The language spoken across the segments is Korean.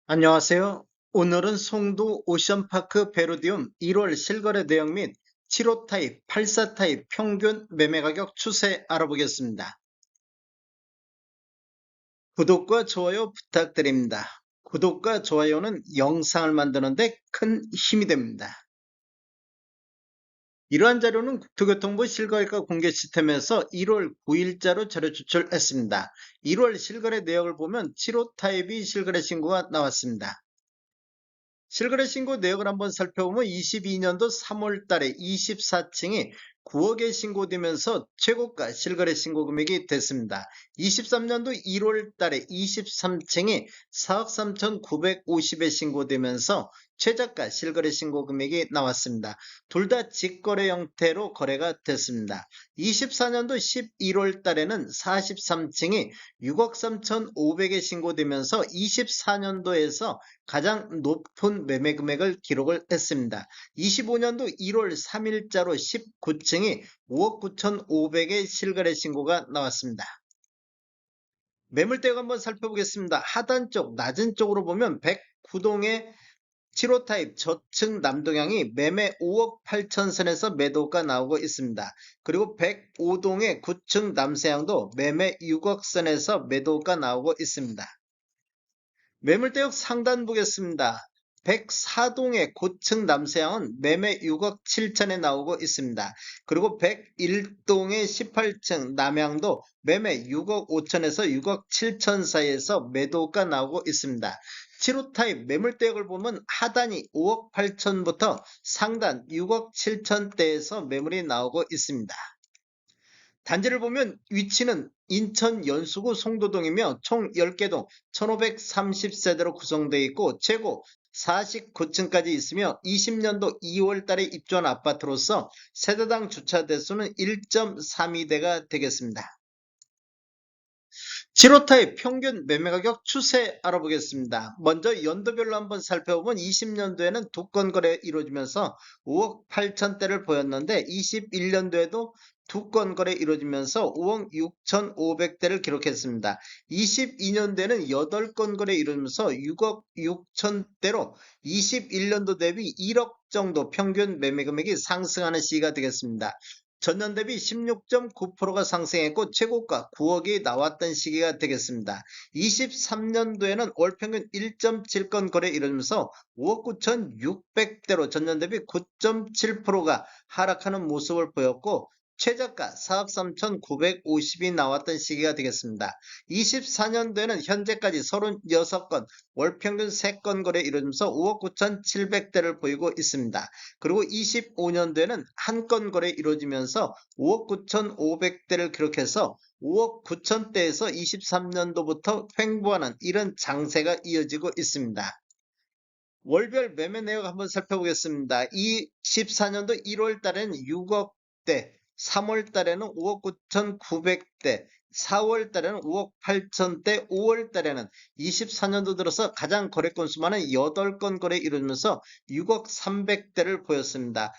안녕하세요. 오늘은 송도 오션파크 베르디움 1월 실거래 내용 및 7호 타입, 84 타입 평균 매매 가격 추세 알아보겠습니다. 구독과 좋아요 부탁드립니다. 구독과 좋아요는 영상을 만드는데 큰 힘이 됩니다. 이러한 자료는 국토교통부 실거래가 공개 시스템에서 1월 9일자로 자료 제출했습니다. 1월 실거래 내역을 보면 7호 타입이 실거래 신고가 나왔습니다. 실거래 신고 내역을 한번 살펴보면 22년도 3월 달에 24층이 9억에 신고되면서 최고가 실거래 신고 금액이 됐습니다. 23년도 1월 달에 23층이 4억 3,950에 신고되면서 최저가 실거래 신고 금액이 나왔습니다. 둘 다 직거래 형태로 거래가 됐습니다. 24년도 11월 달에는 43층이 6억 3,500에 신고되면서 24년도에서 가장 높은 매매 금액을 기록을 했습니다. 25년도 1월 3일자로 19층이 5억 9,500의 실거래 신고가 나왔습니다. 매물대가 한번 살펴보겠습니다. 하단 쪽 낮은 쪽으로 보면 109동의 7호 타입 저층 남동향이 매매 5억 8천 선에서 매도가 나오고 있습니다. 그리고 105동의 9층 남서향도 매매 6억 선에서 매도가 나오고 있습니다. 매물대역 상단 보겠습니다. 104동의 고층 남서향은 매매 6억 7천에 나오고 있습니다. 그리고 101동의 18층 남향도 매매 6억 5천에서 6억 7천 사이에서 매도가 나오고 있습니다. 7호 타입 매물대역을 보면 하단이 5억 8천부터 상단 6억 7천대에서 매물이 나오고 있습니다. 단지를 보면 위치는 인천 연수구 송도동이며 총 10개 동 1530세대로 구성되어 있고 최고 49층까지 있으며 20년도 2월 달에 입주한 아파트로서 세대당 주차 대수는 1.32대가 되겠습니다. 7호 타입 평균 매매 가격 추세 알아보겠습니다. 먼저 연도별로 한번 살펴보면 20년도에는 두 건 거래 이루어지면서 5억 8천대를 보였는데 21년도에도 두 건 거래 이루어지면서 5억 6,500대를 기록했습니다. 22년도에는 8건 거래 이루어지면서 6억 6천대로 21년도 대비 1억 정도 평균 매매 금액이 상승하는 시기가 되겠습니다. 전년 대비 16.9%가 상승했고 최고가 9억이 나왔던 시기가 되겠습니다. 23년도에는 월 평균 1.7건 거래 이루면서 5억 9,600대로 전년 대비 9.7%가 하락하는 모습을 보였고 최저가 4억 3,950이 나왔던 시기가 되겠습니다. 24년도에는 현재까지 36건 월 평균 3건 거래 이루면서 5억 9,700대를 보이고 있습니다. 그리고 25년도에는 한 건 거래 이루어지면서 5억 9,500대를 기록해서 5억 9천대에서 23년도부터 횡보하는 이런 장세가 이어지고 있습니다. 월별 매매 내역 한번 살펴보겠습니다. 24년도 1월 달에는 6억대, 3월 달에는 5억 9,900대, 4월 달에는 5억 8천대, 5월 달에는 24년도 들어서 가장 거래 건수 많은 8건 거래 이루면서 6억 300대를 보였습니다.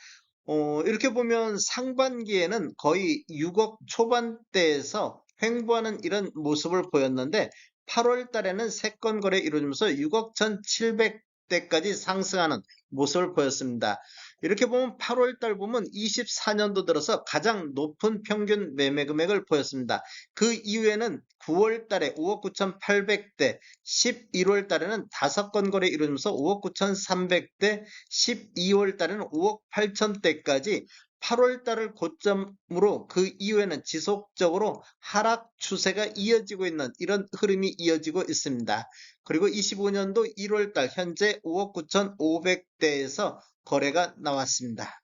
이렇게 보면 상반기에는 거의 6억 초반대에서 횡보하는 이런 모습을 보였는데 8월 달에는 3건 거래 이루어지면서 6억 1,700대까지 상승하는 모습을 보였습니다. 이렇게 보면 8월 달 보면 24년도 들어서 가장 높은 평균 매매 금액을 보였습니다. 그 이후에는 9월 달에 5억 9,800대, 11월 달에는 5건 거래 이루면서 5억 9,300대, 12월 달에는 5억 8천대까지 8월 달을 고점으로 그 이후에는 지속적으로 하락 추세가 이어지고 있는 이런 흐름이 이어지고 있습니다. 그리고 25년도 1월 달 현재 5억 9,500대에서 거래가 나왔습니다.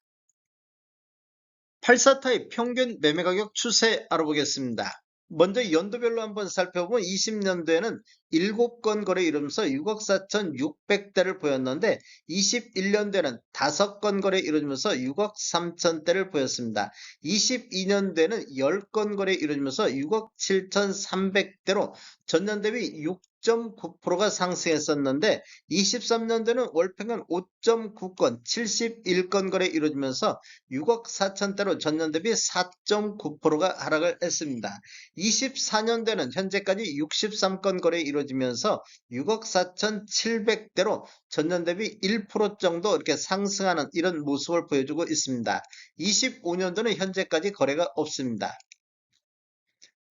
84 타입 평균 매매 가격 추세 알아보겠습니다. 먼저 연도별로 한번 살펴보면 20년도에는 7건 거래 이루면서 6억 4,600대를 보였는데 21년도에는 5건 거래 이루어지면서 6억 3천대를 보였습니다. 22년도에는 10건 거래 이루어지면서 6억 7,300대로 전년 대비 6.9%가 상승했었는데 23년도에는 월평균 5.9건 71건 거래 이루어지면서 6억 4천대로 전년 대비 4.9%가 하락을 했습니다. 24년도에는 현재까지 63건 거래 이루어지면서 이루어지면서 6억 4,700대로 전년 대비 1% 정도 이렇게 상승하는 이런 모습을 보여주고 있습니다. 25년도는 현재까지 거래가 없습니다.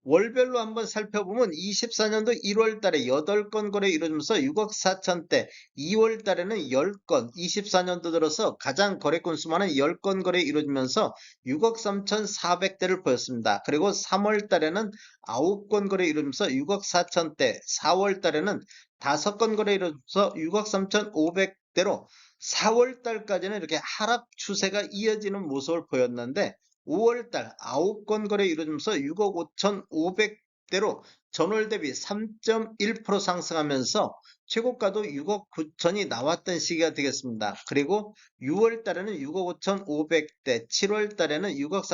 월별로 한번 살펴보면 24년도 1월 달에 8건 거래 이루어지면서 6억 4천대, 2월 달에는 10건, 24년도 들어서 가장 거래 건수 많은 10건 거래 이루어지면서 6억 3,400대를 보였습니다. 그리고 3월 달에는 9건 거래 이루어지면서 6억 4천대, 4월 달에는 5건 거래 이루어지면서 6억 3,500대로 4월 달까지는 이렇게 하락 추세가 이어지는 모습을 보였는데 5월달 9건 거래 이루어지면서 6억 5,500대로 전월 대비 3.1% 상승하면서 최고가도 6억 9천이 나왔던 시기가 되겠습니다. 그리고 6월달에는 6억 5,500대, 7월달에는 6억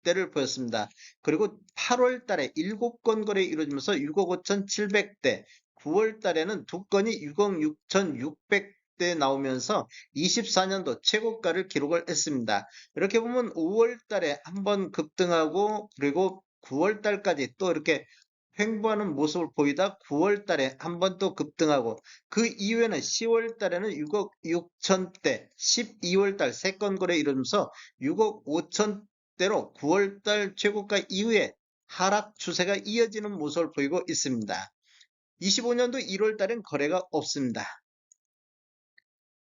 4,800대를 보였습니다. 그리고 8월달에 7건 거래 이루어지면서 6억 5,700대, 9월달에는 2건이 6억 6,600대 나오면서 24년도 최고가를 기록을 했습니다. 이렇게 보면 5월 달에 한번 급등하고 그리고 9월 달까지 또 이렇게 횡보하는 모습을 보이다 9월 달에 한번 또 급등하고 그 이후에는 10월 달에는 6억 6천대, 12월 달 3건 거래 이루면서 6억 5천대로 9월 달 최고가 이후에 하락 추세가 이어지는 모습을 보이고 있습니다. 25년도 1월 달엔 거래가 없습니다.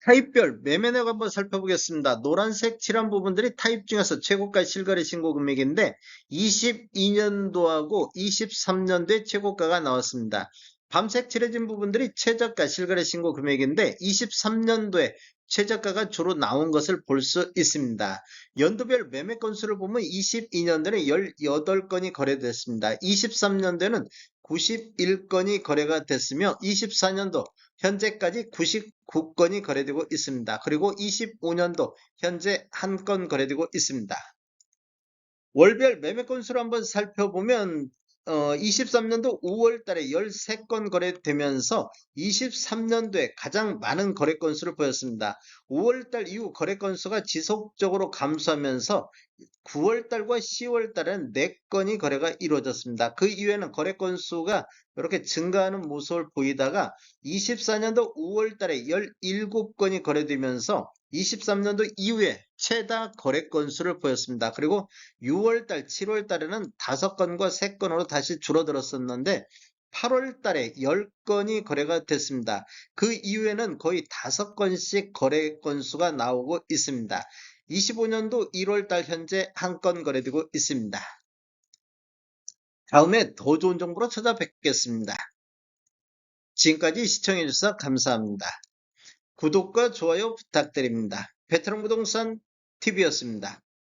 타입별 매매력 한번 살펴보겠습니다. 노란색 칠한 부분들이 타입 중에서 최고가 실거래 신고 금액인데 22년도하고 23년도에 최고가가 나왔습니다. 밤색 칠해진 부분들이 최저가 실거래 신고 금액인데 23년도에 최저가가 주로 나온 것을 볼 수 있습니다. 연도별 매매 건수를 보면 22년도에는 18건이 거래됐습니다. 23년도에는 91건이 거래가 됐으며 24년도 현재까지 99건이 거래되고 있습니다. 그리고 25년도 현재 1건 거래되고 있습니다. 월별 매매 건수를 한번 살펴보면 23년도 5월 달에 13건 거래되면서 23년도에 가장 많은 거래 건수를 보였습니다. 5월 달 이후 거래 건수가 지속적으로 감소하면서 9월 달과 10월 달에는 4건이 거래가 이루어졌습니다. 그 이후에는 거래 건수가 이렇게 증가하는 모습을 보이다가 24년도 5월 달에 17건이 거래되면서 23년도 이후에 최다 거래 건수를 보였습니다. 그리고 6월 달, 7월 달에는 5건과 3건으로 다시 줄어들었었는데 8월 달에 10건이 거래가 됐습니다. 그 이후에는 거의 5건씩 거래 건수가 나오고 있습니다. 25년도 1월 달 현재 1건 거래되고 있습니다. 다음에 더 좋은 정보로 찾아뵙겠습니다. 지금까지 시청해주셔서 감사합니다. 구독과 좋아요 부탁드립니다. 베테랑 부동산 TV였습니다.